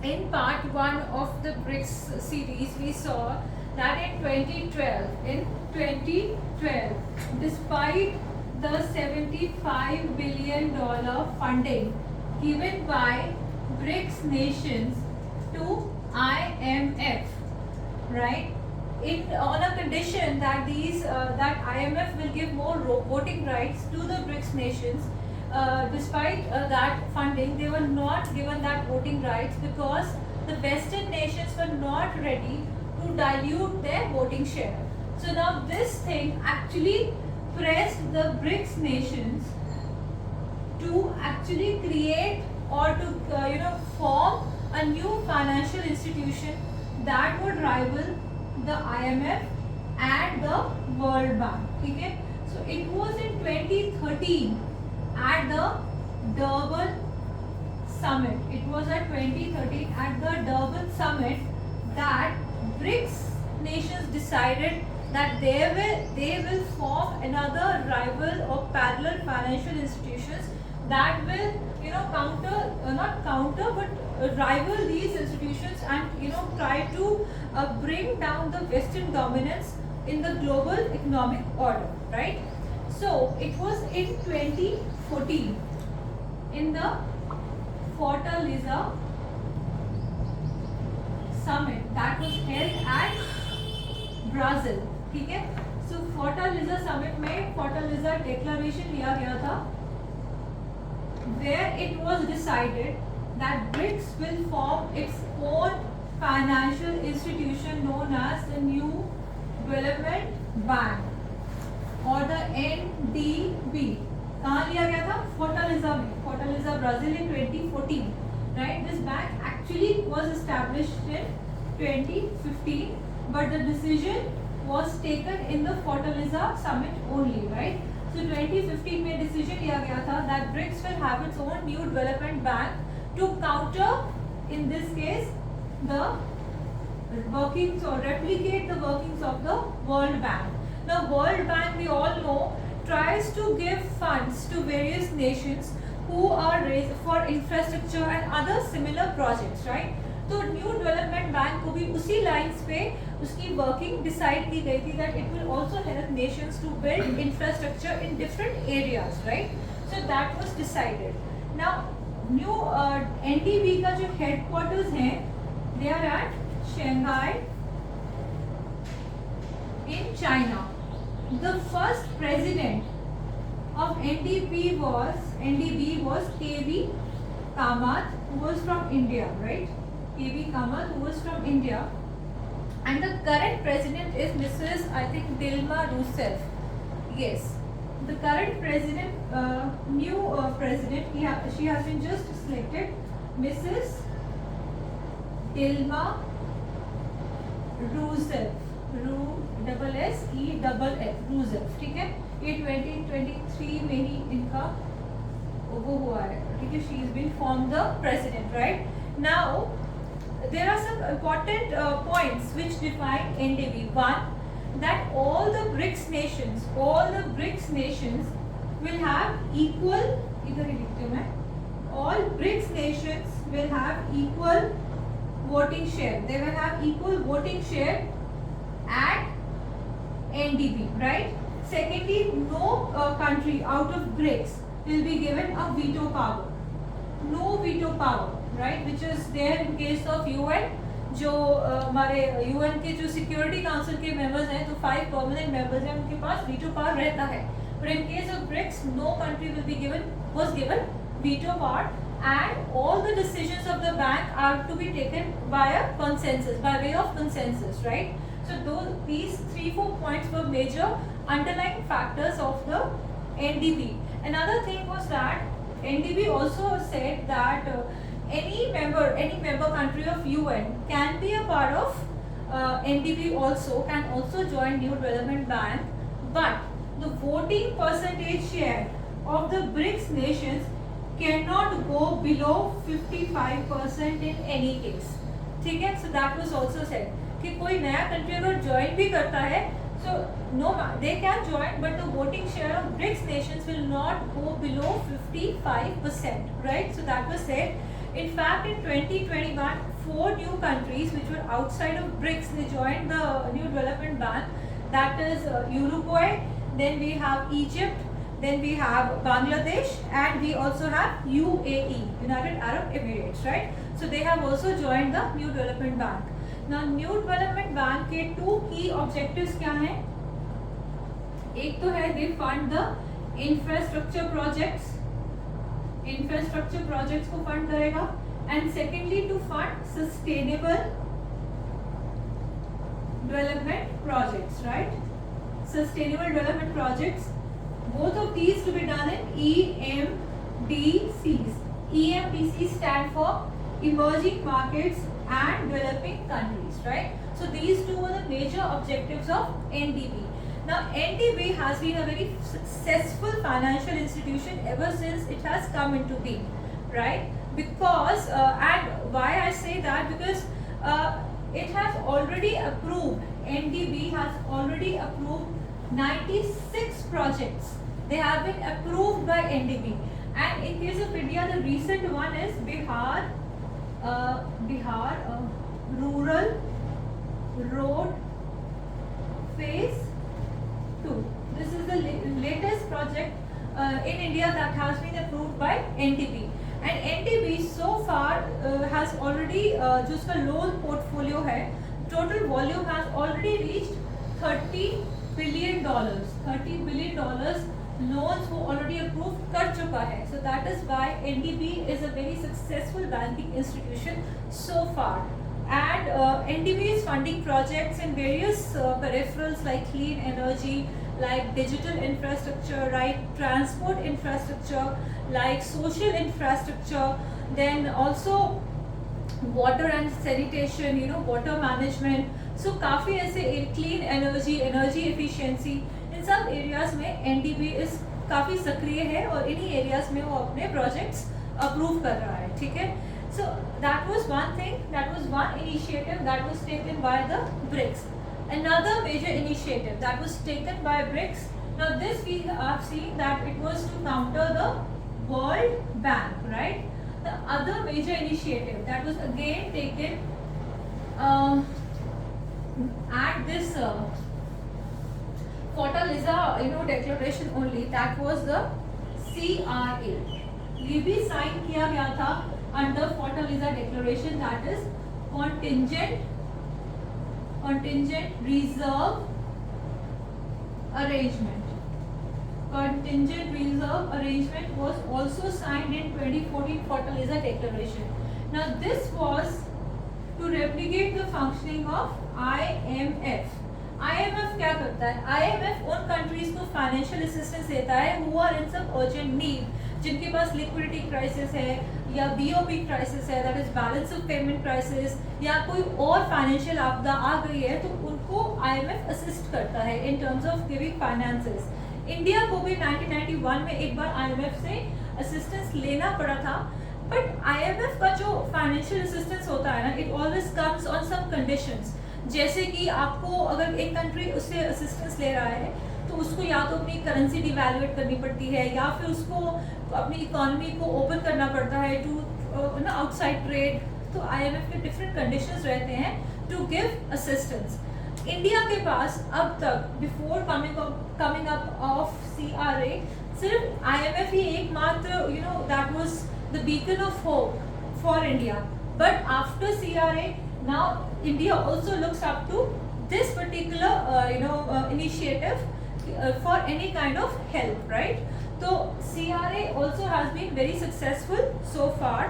in part 1 of the BRICS series, we saw that in 2012, despite the $75 billion funding given by BRICS nations to IMF, right? On a condition that that IMF will give more voting rights to the BRICS nations. Despite that funding, they were not given that voting rights because the Western nations were not ready to dilute their voting share. So now this thing actually pressed the BRICS nations to actually create or to form a new financial institution that would rival the IMF and the World Bank. Okay? So it was in 2013 at the Durban Summit. It was at 2013 at the Durban Summit that BRICS nations decided that they will form another rival or parallel financial institutions that will rival these institutions and try to bring down the Western dominance in the global economic order, right? So it was in 2014 in the Fortaleza summit that was held at Brazil. ठीक है? So Fortaleza summit में Fortaleza declaration लिया गया था, where it was decided that BRICS will form its own financial institution known as the New Development Bank or the NDB. कहाँ लिया गया था? Fortaleza में, Fortaleza, Brazil in 2014. Right? This bank actually was established in 2015, but the decision was taken in the Fortaleza summit only, right? So 2015 में decision लिया गया था that BRICS will have its own new development bank to counter, in this case, the workings or replicate the workings of the World Bank. The World Bank, we all know, tries to give funds to various nations who are raised for infrastructure and other similar projects, right? तो new development bank को भी उसी lines पे उसकी working decide की गई थी that it will also help nations to build infrastructure in different areas, right? So that was decided. Now new NDB का जो हेडक्वार्टर्स हैं they are at Shanghai in China. The first president of NDB was K.V. Kamath, who was from India, right? K.V. Kamath, who was from India, and the current president is Mrs. I think Dilma Rousseff. Yes, the current president, new president, she has been just selected, Mrs. Dilma Rousseff, S-E-F-F, Rousseff, ठीक है? ये 2023 में ही इनका वो हुआ है, ठीक है? She has been formed the president, right? Now there are some important points which define NDB. One, that all the BRICS nations will have equal, इधर ही लिखती हूँ मैं, all BRICS nations will have equal voting share. They will have equal voting share at NDB, right? Secondly, no country out of BRICS will be given a veto power. No veto power, right? Which is there in case of UN. जो हमारे UN के जो security council के members हैं, तो 5 permanent members हैं, उनके पास veto power रहता है. But in case of BRICS, no country was given veto power, and all the decisions of the bank are to be taken by way of consensus, right? So these 3-4 points were major underlying factors of the NDB. Another thing was that NDB also said that any member country of UN can be a part of NDB can also join New Development Bank, but the voting percentage share of the BRICS nations cannot go below 55% in any case. ठीक है? So that was also said कि कोई नया country अगर join भी करता है, so no, they can join, but the voting share of BRICS nations will not go below 55%, right? So that was said. In fact, in 2021, 4 new countries which were outside of BRICS. They joined the New Development Bank. That is Uruguay. Then we have Egypt. Then we have Bangladesh, and we also have UAE, United Arab Emirates, right? So they have also joined the New Development Bank. Now New Development Bank के 2 key objectives क्या हैं? एक तो है they fund the infrastructure projects. Infrastructure projects को fund करेगा, and secondly to fund sustainable development projects, right? Sustainable development projects. Both of these to be done in EMDCs. EMDCs stand for emerging markets and developing countries, right? So these two are the major objectives of NDB. Now NDB has been a very successful financial institution ever since it has come into being, right? Because and why I say that, because it has already approved, NDB has already approved 96 projects. They have been approved by NDB, and in case of India, the recent one is Bihar Rural Road Phase 2. This is the latest project in India that has been approved by NDB. And NDB so far has already जो उसका loan portfolio है, total volume has already reached $30 billion. $30 billion loans वो already approved कर चुका है. So that is why NDB is a very successful banking institution so far. And NDB is funding projects in various peripherals like clean energy, like digital infrastructure, right, transport infrastructure, like social infrastructure, then also water and sanitation, you know, water management. So काफ़ी ऐसे clean energy, energy efficiency, इन सब areas में NDB इस काफ़ी सक्रिय है और इन्हीं एरियाज में वो अपने प्रोजेक्ट्स अप्रूव कर रहा है, ठीक है. So that was one thing, that was one initiative that was taken by the BRICS. Another major initiative that was taken by BRICS, now this we have seen that it was to counter the World Bank, right? The other major initiative that was again taken at this Fortaleza, you know, declaration only, that was the CRA. ये भी sign किया गया था under Fortaleza declaration, that is contingent reserve arrangement. Contingent reserve arrangement was also signed in 2014 Fortaleza declaration. Now this was to replicate the functioning of IMF. IMF क्या करता है? IMF उन countries को फाइनेंशियल असिस्टेंस देता है who are in some urgent need, जिनके पास liquidity crisis है या BOP क्राइसिस है, that is balance of payment crisis, या कोई और फाइनेंशियल आपदा आ गई है, तो उनको IMF असिस्ट करता है in terms of giving finances. India को भी 1991 में एक बार IMF से असिस्टेंस लेना पड़ा था, बट IMF का जो फाइनेंशियल असिस्टेंस होता है ना, it always comes on some conditions. जैसे कि आपको अगर एक कंट्री उससे असिस्टेंस ले रहा है तो उसको या तो अपनी करेंसी डिवैल्यूएट करनी पड़ती है, या फिर उसको अपनी इकोनॉमी को ओपन करना पड़ता है टू ना आउटसाइड ट्रेड. तो IMF के डिफरेंट कंडीशंस रहते हैं टू गिव असिस्टेंस. इंडिया के पास अब तक before coming up of CRA सिर्फ IMF ही एकमात्र, you know, that was the beacon of hope for India. But after CRA now India also looks up to this particular initiative for any kind of help, right? So CRA also has been very successful so far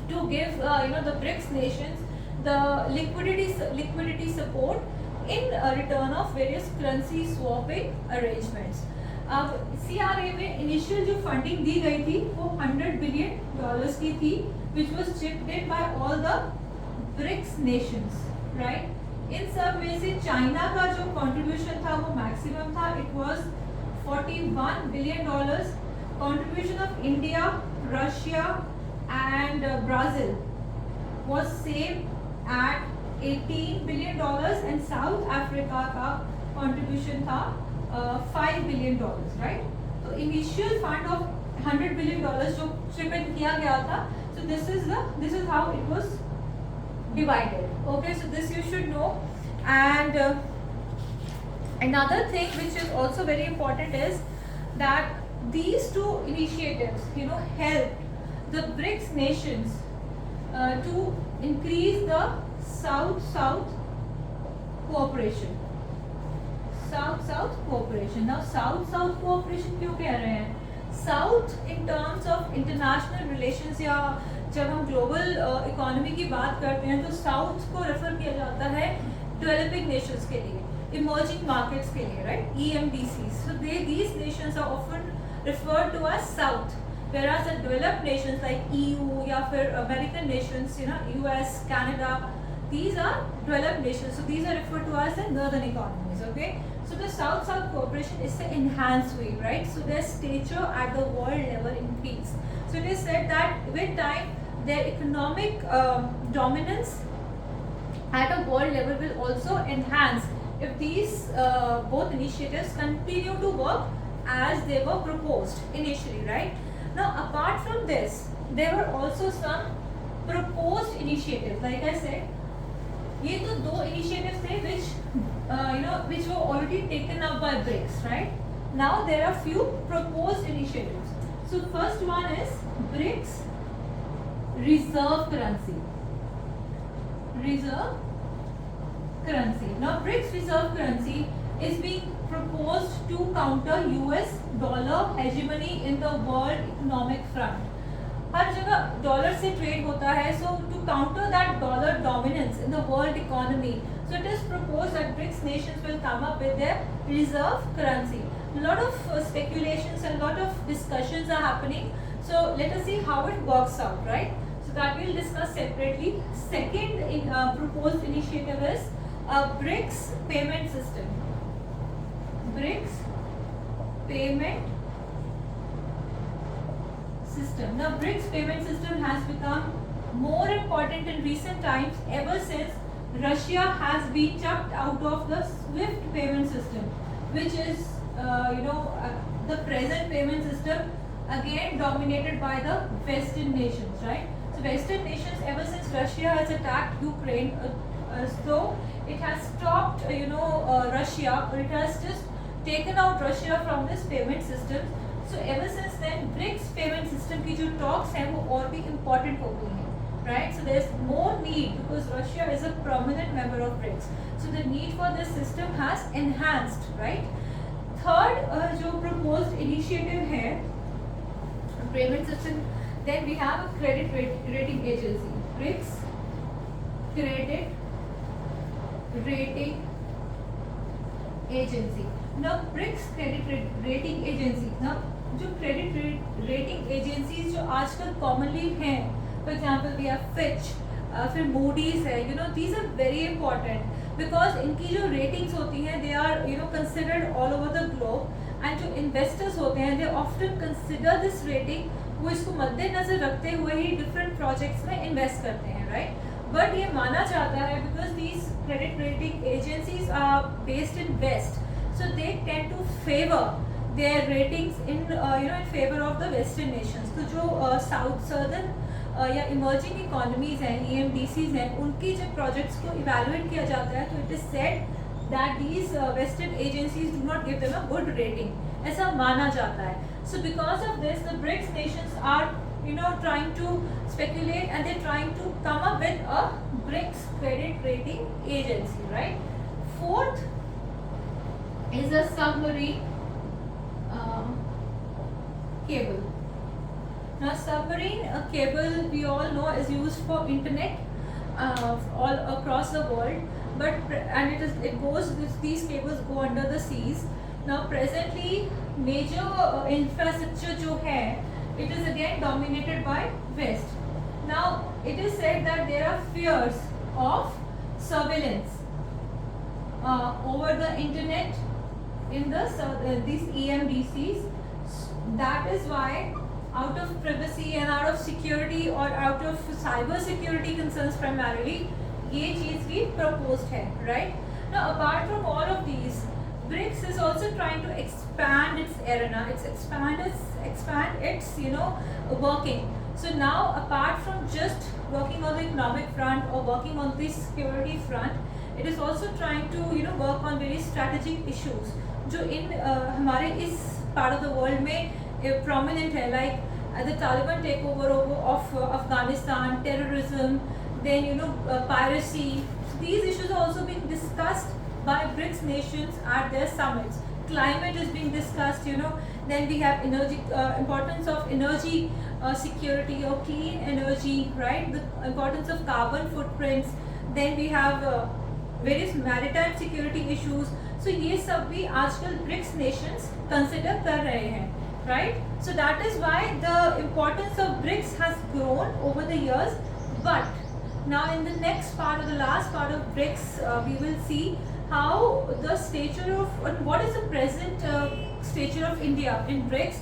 to give the BRICS nations the liquidity support in return of various currency swapping arrangements. अब CRA में initial जो funding दी गई थी वो $100 billion की थी, which was chipped in by all the BRICS nations, right? इन सब में से चाइना का जो कंट्रीब्यूशन था वो मैक्सिमम था, it was $41 billion. Contribution of India, Russia and Brazil was same at $18 billion, and South Africa का कंट्रीब्यूशन था $5 billion, राइट? तो इनिशियल फंड ऑफ $100 billion जो चिप इन किया गया था, so this is how it was divided. Okay, so this you should know. And another thing which is also very important is that these two initiatives, help the BRICS nations to increase the South-South cooperation. South-South cooperation. Now South-South cooperation क्यों कह रहे हैं? South in terms of international relations या जब हम global economy की बात करते हैं तो साउथ को रेफर किया जाता है डेवलपिंग नेशंस के लिए, इमर्जिंग मार्केट्स के लिए, right, EMDCs. So these nations are often referred to as South, whereas the developed nations like EU या फिर American nations, US, Canada, these are developed nations. So these are referred to as the northern economies. Okay. So the South-South cooperation is the enhanced way, right? So their stature at the world level increase. So it is said that with time, their economic dominance at a world level will also enhance if these both initiatives continue to work as they were proposed initially, right? Now, apart from this, there were also some proposed initiatives. Like I said, ये तो दो initiatives थे which were already taken up by BRICS, right? Now there are few proposed initiatives. So first one is BRICS reserve currency. Reserve currency. Now BRICS reserve currency is being proposed to counter US dollar hegemony in the world economic front. हर जगह dollar से trade होता है, so to counter that dollar dominance in the world economy, so it is proposed that BRICS nations will come up with their reserve currency. A lot of speculations and a lot of discussions are happening. So let us see how it works out, right? So that we'll discuss separately. Second proposed initiative is a BRICS payment system. BRICS payment system. Now BRICS payment system has become more important in recent times ever since Russia has been chucked out of the SWIFT payment system, which is the present payment system again dominated by the Western nations, right? So Western nations, ever since Russia has attacked Ukraine, so it has stopped Russia, or it has just taken out Russia from this payment system. So ever since then BRICS payment system की जो talks हैं वो और भी important हो गई हैं, right? So there's more need because Russia is a prominent member of BRICS. So the need for this system has enhanced, right? Third जो proposed initiative है payment system, then we have a credit rating agency, BRICS credit rating agency. Now BRICS credit rating agency, now जो credit rating agencies जो आजकल commonly हैं, for example we have Fitch, फिर Moody's है, these are very important because इनकी जो ratings होती हैं they are considered all over the globe, and जो इन्वेस्टर्स होते हैं they often consider this rating, वो इसको मद्देनजर रखते हुए ही डिफरेंट प्रोजेक्ट्स में इन्वेस्ट करते हैं, राइट? बट ये माना जाता है because these credit rating agencies are based in west, so they tend to favor their ratings in in favor of the western nations. तो जो southern या emerging economies हैं, EMDCs हैं, उनकी जब projects को evaluate किया जाता है तो it is said that these western agencies do not give them a good rating, ऐसा माना जाता है. So because of this the BRICS nations are trying to speculate and they're trying to come up with a BRICS credit rating agency, right? Fourth is a submarine cable. Now submarine cable we all know is used for internet all across the world, but these cables go under the seas. Now presently major infrastructure जो है it is again dominated by West. Now it is said that there are fears of surveillance over the internet in these EMDCs. That is why, out of privacy and out of security or out of cyber security concerns primarily, ये चीज़ भी proposed है, right? Now apart from all of these, BRICS is also trying to expand its arena, expand its working. So now, apart from just working on the economic front or working on the security front, it is also trying to work on various strategic issues जो इन हमारे इस part of the world में prominent है, like the Taliban takeover of Afghanistan, terrorism, then piracy. These issues are also being discussed by BRICS nations at their summits. Climate is being discussed, then we have energy, importance of energy security or clean energy, right? The importance of carbon footprints. Then we have various maritime security issues. So ये सब भी आजकल BRICS nations consider कर रहे हैं, right? So that is why the importance of BRICS has grown over the years. But now in the next part, or the last part of BRICS, we will see how the stature of, what is the present stature of India in BRICS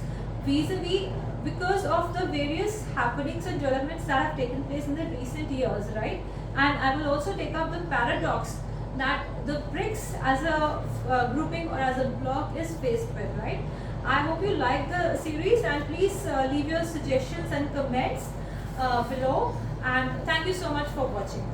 vis-a-vis, because of the various happenings and developments that have taken place in the recent years, right? And I will also take up the paradox that the BRICS as a grouping or as a block is faced with, right? I hope you like the series, and please leave your suggestions and comments below, and thank you so much for watching.